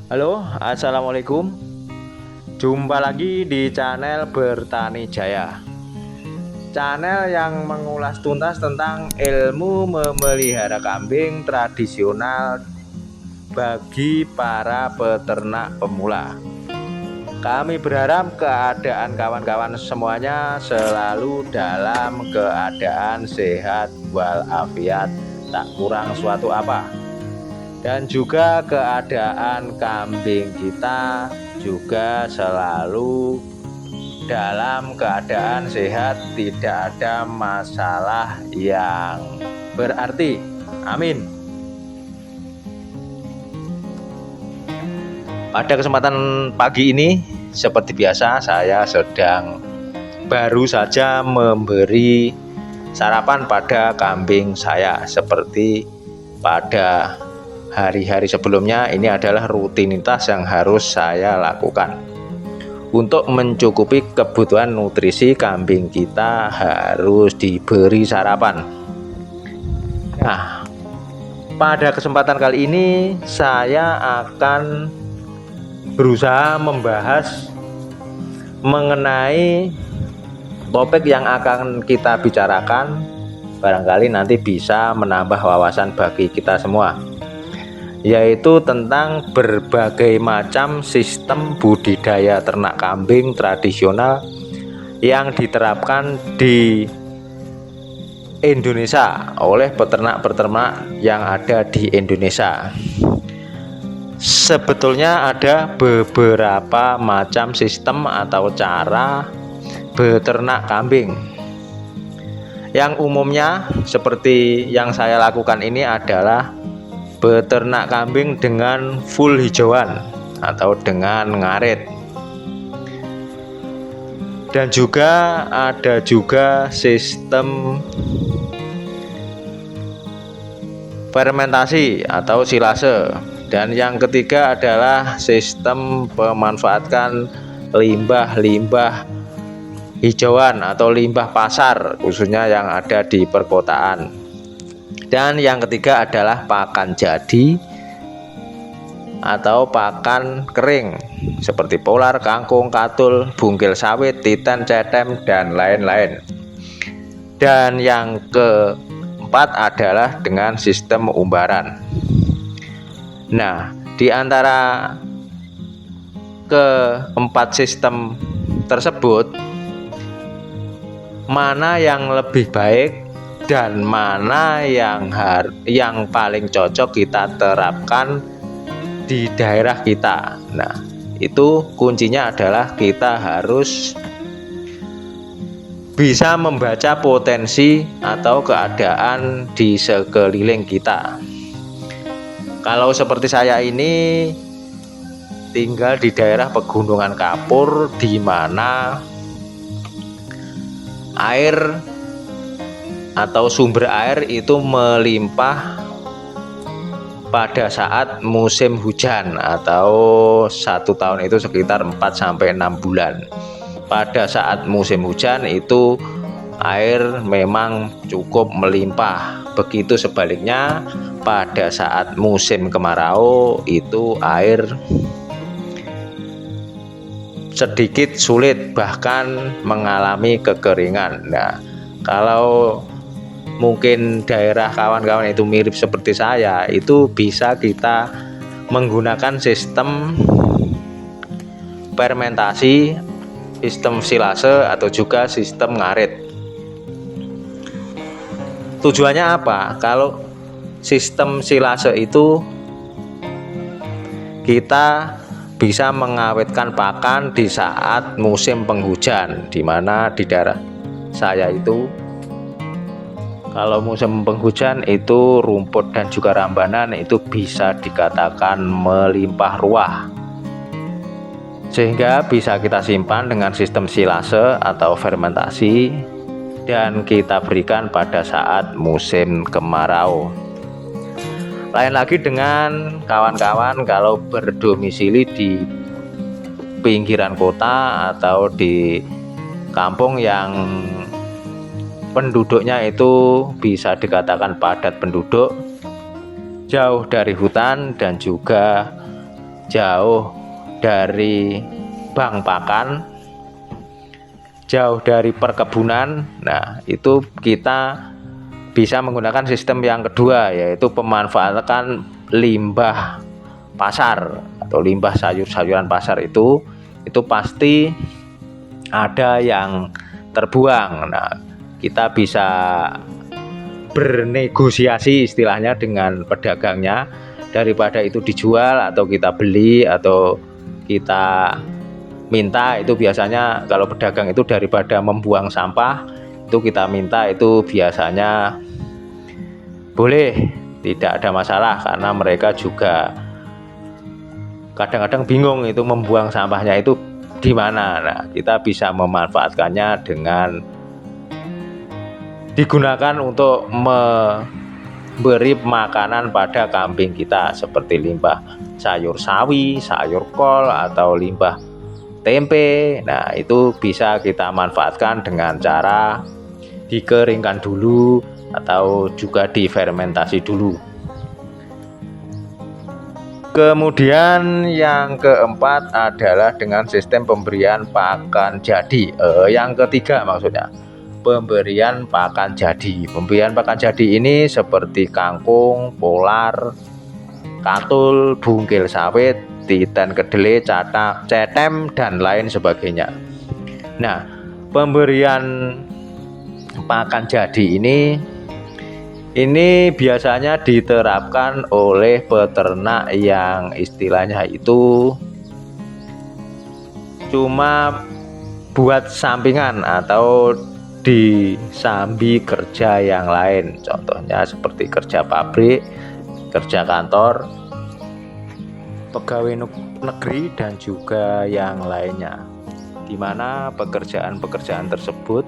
Halo, assalamualaikum. Jumpa lagi di channel Bertani Jaya, channel yang mengulas tuntas tentang ilmu memelihara kambing tradisional bagi para peternak pemula. Kami berharap keadaan kawan-kawan semuanya selalu dalam keadaan sehat walafiat, tak kurang suatu apa. Dan juga keadaan kambing kita juga selalu dalam keadaan sehat, tidak ada masalah yang berarti. Amin. Pada kesempatan pagi ini, seperti biasa, saya sedang baru saja memberi sarapan pada kambing saya. Seperti pada hari-hari sebelumnya, ini adalah rutinitas yang harus saya lakukan. Untuk mencukupi kebutuhan nutrisi kambing kita harus diberi sarapan. Nah, pada kesempatan kali ini saya akan berusaha membahas mengenai topik yang akan kita bicarakan. Barangkali nanti bisa menambah wawasan bagi kita semua, yaitu tentang berbagai macam sistem budidaya ternak kambing tradisional yang diterapkan di Indonesia oleh peternak-peternak yang ada di Indonesia. Sebetulnya ada beberapa macam sistem atau cara beternak kambing. Yang umumnya seperti yang saya lakukan ini adalah beternak kambing dengan full hijauan atau dengan ngarit. Dan juga ada juga sistem fermentasi atau silase. Dan yang ketiga adalah sistem pemanfaatkan limbah-limbah hijauan atau limbah pasar, khususnya yang ada di perkotaan. Dan yang ketiga adalah pakan jadi atau pakan kering seperti polar, kangkung, katul, bungkil sawit, titen, cetem, dan lain-lain. Dan yang keempat adalah dengan sistem umbaran. Nah, di antara keempat sistem tersebut, mana yang lebih baik dan mana yang paling cocok kita terapkan di daerah kita. Nah, itu kuncinya adalah kita harus bisa membaca potensi atau keadaan di sekeliling kita. Kalau seperti saya ini tinggal di daerah pegunungan kapur, di mana air atau sumber air itu melimpah pada saat musim hujan, atau satu tahun itu sekitar 4-6 bulan. Pada saat musim hujan itu air memang cukup melimpah. Begitu sebaliknya pada saat musim kemarau itu air sedikit sulit, bahkan mengalami kekeringan. Nah, kalau mungkin daerah kawan-kawan itu mirip seperti saya, itu bisa kita menggunakan sistem fermentasi, sistem silase, atau juga sistem ngarit. Tujuannya apa? Kalau sistem silase itu kita bisa mengawetkan pakan di saat musim penghujan, di mana di daerah saya itu kalau musim penghujan itu rumput dan juga rambanan itu bisa dikatakan melimpah ruah, sehingga bisa kita simpan dengan sistem silase atau fermentasi dan kita berikan pada saat musim kemarau. Lain lagi dengan kawan-kawan kalau berdomisili di pinggiran kota atau di kampung yang penduduknya itu bisa dikatakan padat penduduk, jauh dari hutan dan juga jauh dari bank pakan, jauh dari perkebunan. Nah, itu kita bisa menggunakan sistem yang kedua, yaitu pemanfaatan limbah pasar atau limbah sayur-sayuran pasar. Itu pasti ada yang terbuang. Nah, kita bisa bernegosiasi istilahnya dengan pedagangnya, daripada itu dijual atau kita beli atau kita minta. Itu biasanya kalau pedagang itu daripada membuang sampah, itu kita minta, itu biasanya boleh, tidak ada masalah, karena mereka juga kadang-kadang bingung itu membuang sampahnya itu di mana. Nah, kita bisa memanfaatkannya dengan digunakan untuk memberi makanan pada kambing kita, seperti limbah sayur sawi, sayur kol, atau limbah tempe. Nah, itu bisa kita manfaatkan dengan cara dikeringkan dulu atau juga difermentasi dulu. Kemudian yang keempat adalah dengan sistem pemberian pakan jadi. Yang ketiga maksudnya, pemberian pakan jadi. Pemberian pakan jadi ini seperti kangkung, polar, katul, bungkil sawit, titen kedele, catak, cetem, dan lain sebagainya. Nah, pemberian pakan jadi ini biasanya diterapkan oleh peternak yang istilahnya itu cuma buat sampingan atau disambi kerja yang lain. Contohnya seperti kerja pabrik, kerja kantor, pegawai negeri, dan juga yang lainnya, di mana pekerjaan-pekerjaan tersebut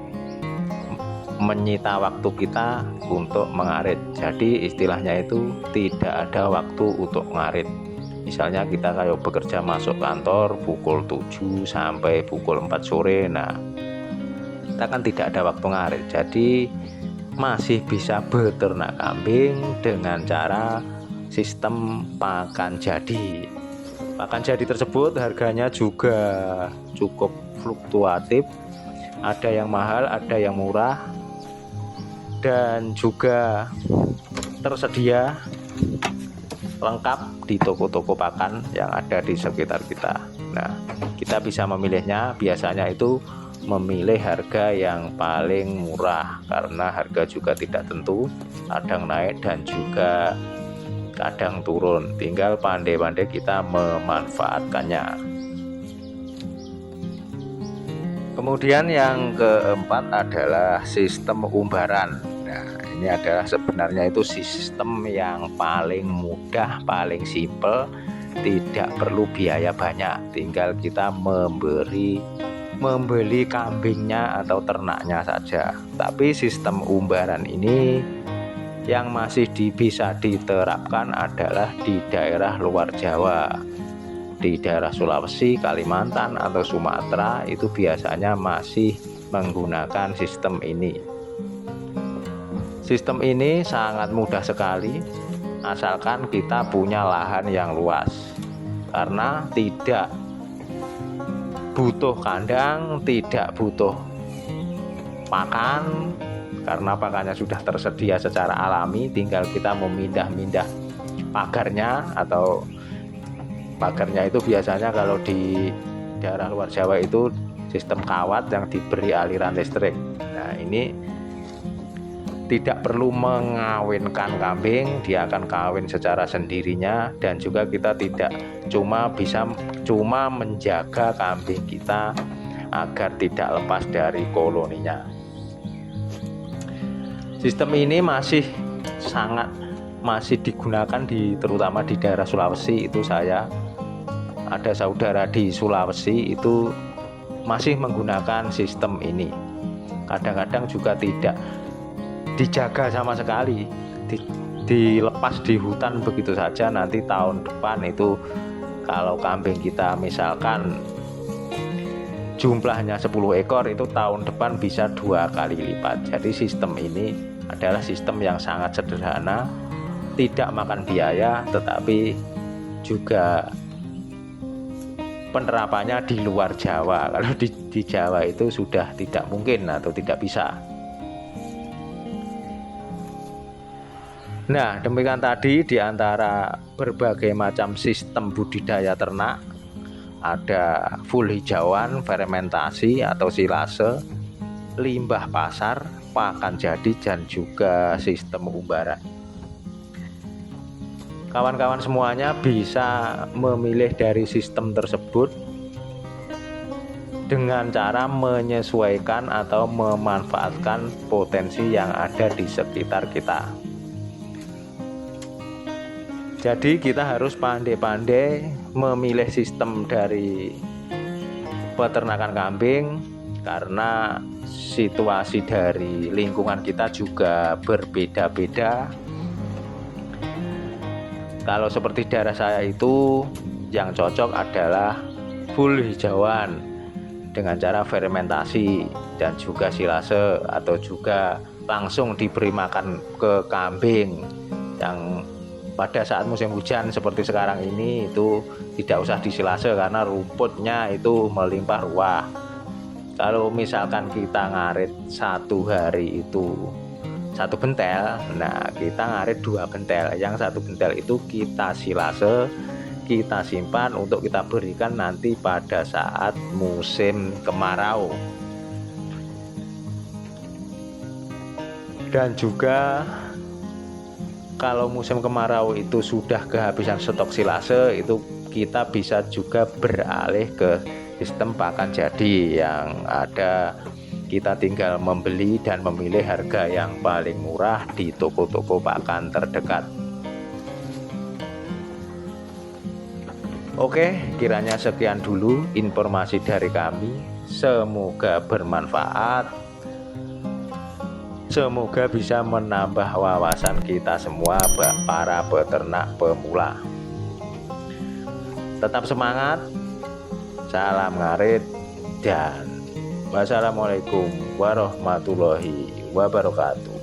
menyita waktu kita untuk mengarit. Jadi istilahnya itu tidak ada waktu untuk ngarit. Misalnya kita kayak bekerja masuk kantor pukul 7 sampai pukul 4 sore. Nah, kita kan tidak ada waktu ngarit. Jadi masih bisa beternak kambing dengan cara sistem pakan jadi. Pakan jadi tersebut harganya juga cukup fluktuatif. Ada yang mahal, ada yang murah, dan juga tersedia lengkap di toko-toko pakan yang ada di sekitar kita. Nah, kita bisa memilihnya. Biasanya itu memilih harga yang paling murah, karena harga juga tidak tentu, kadang naik dan juga kadang turun. Tinggal pandai-pandai kita memanfaatkannya. Kemudian yang keempat adalah sistem umbaran. Nah, ini adalah sebenarnya itu sistem yang paling mudah, paling simpel, tidak perlu biaya banyak. Tinggal kita membeli kambingnya atau ternaknya saja. Tapi sistem umbaran ini yang masih bisa diterapkan adalah di daerah luar Jawa. Di daerah Sulawesi, Kalimantan, atau Sumatera itu biasanya masih menggunakan sistem ini. Sistem ini sangat mudah sekali, asalkan kita punya lahan yang luas, karena tidak butuh kandang, tidak butuh pakan, karena pakannya sudah tersedia secara alami. Tinggal kita memindah-mindah pagarnya, atau pagarnya itu biasanya kalau di daerah luar Jawa itu sistem kawat yang diberi aliran listrik. Nah, ini tidak perlu mengawinkan kambing, dia akan kawin secara sendirinya. Dan juga kita tidak cuma menjaga kambing kita agar tidak lepas dari koloninya. Sistem ini masih digunakan terutama di daerah Sulawesi. Itu saya ada saudara di Sulawesi itu masih menggunakan sistem ini. Kadang-kadang juga tidak dijaga sama sekali, dilepas di hutan begitu saja. Nanti tahun depan itu kalau kambing kita misalkan jumlahnya 10 ekor, itu tahun depan bisa 2 kali lipat. Jadi sistem ini adalah sistem yang sangat sederhana, tidak makan biaya, tetapi juga penerapannya di luar Jawa. Kalau di Jawa itu sudah tidak mungkin atau tidak bisa. Nah, demikian tadi di antara berbagai macam sistem budidaya ternak, ada full hijauan, fermentasi atau silase, limbah pasar, pakan jadi, dan juga sistem umbaran. Kawan-kawan semuanya bisa memilih dari sistem tersebut dengan cara menyesuaikan atau memanfaatkan potensi yang ada di sekitar kita. Jadi kita harus pandai-pandai memilih sistem dari peternakan kambing, karena situasi dari lingkungan kita juga berbeda-beda. Kalau seperti daerah saya itu yang cocok adalah full hijauan dengan cara fermentasi dan juga silase, atau juga langsung diberi makan ke kambing. Yang pada saat musim hujan seperti sekarang ini itu tidak usah disilase karena rumputnya itu melimpah ruah. Kalau misalkan kita ngarit satu hari itu satu bentel, nah kita ngarit 2 bentel. Yang 1 bentel itu kita silase, kita simpan untuk kita berikan nanti pada saat musim kemarau. Dan juga kalau musim kemarau itu sudah kehabisan stok silase, itu kita bisa juga beralih ke sistem pakan jadi yang ada. Kita tinggal membeli dan memilih harga yang paling murah di toko-toko pakan terdekat. Oke, kiranya sekian dulu informasi dari kami. Semoga bermanfaat. Semoga bisa menambah wawasan kita semua, para peternak pemula. Tetap semangat, salam ngarit, dan wassalamualaikum warahmatullahi wabarakatuh.